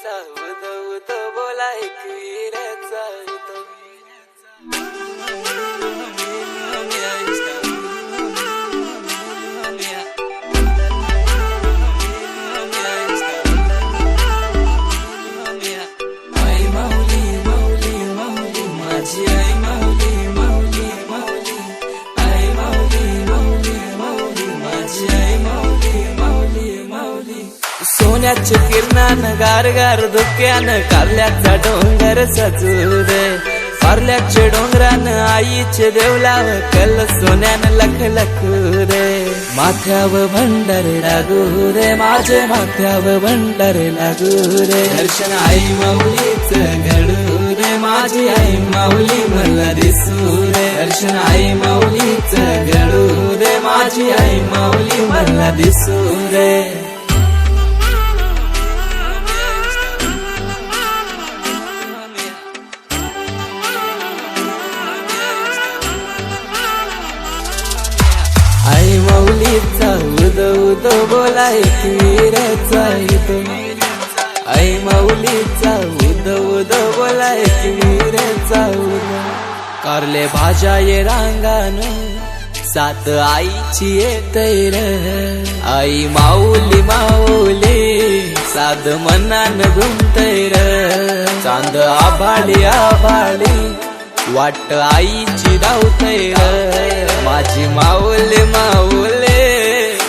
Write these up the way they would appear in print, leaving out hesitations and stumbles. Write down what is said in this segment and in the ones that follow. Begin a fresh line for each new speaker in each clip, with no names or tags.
माऊलीचा उद उद बोला एकविराचा आई माऊली माऊली माऊली माझी आई माऊली माऊली माऊली आई माऊली माऊली माऊली माझी आई माऊली माऊली माऊली सोन्याच्या किरणानं गार गार धुक्यानं कारल्याचा डोंगर सजू रे कारल्याच्या डोंगरानं आईचे देवलाव कल सोन्यानं लख लखू रे माथ्यावर भंडारे लागू रे माझे माथ्यावर भंडारे लागू रे दर्शन आई माऊलीच घडू रे माझी आई माऊली मला दिसू रे दर्शन आई माऊलीच घडू रे माझी आई माऊली मला दिसू रे आई माऊलीचा उद उद बोला एकविराचा आई माऊलीचा उद उद बोला एकविराचा कारले भाज्या ये रांगान सात आईची येतैर आई माऊली माऊली साध मनान घुमतैर चांद आभाळी आभाळी वाट आईची धावतैर माझी माऊले माऊले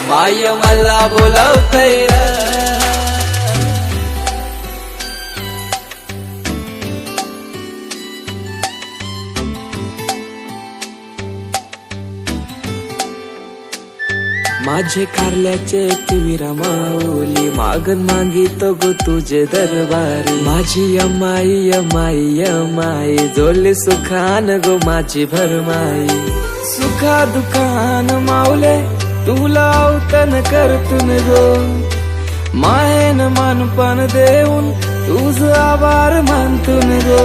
माय मला बोलावतैर माझे कारल्याचे एकविरा माऊली मागन मागितो गो तुझे दरबारी माझी अमाई अमाई अमाई जोले सुखान गो माझी भरमाई सुखा दुखान माऊले तुला अवतन करतून गो मायन मनपण देऊन तुझ आभार मानतून गो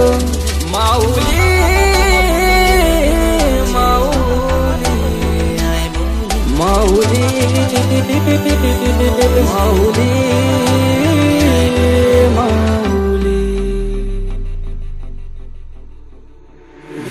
माऊली माऊली माऊली माऊली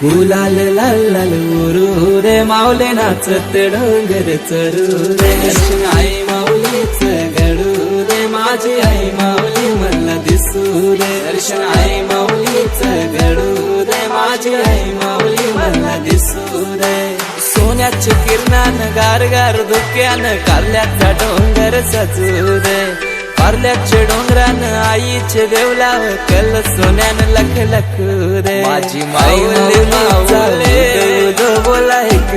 गुलाल लाल लाल उरू रे माऊले नाचत डोंगर चरू रे दर्शन आई माऊलीच घडू रे माझी आई माऊली मला दिसू रे दर्शन आई माऊलीच घडू रे माझी आई माऊली मला दिसू रे सोन्याच्या किरणानं गार गार धुक्यानं कारल्याचा डोंगर सजू रे कारल्याच्या डोंगरानं आईचे देवलाव कल सोन्यानं लख लखू रे माझी माऊली माऊली बोला एक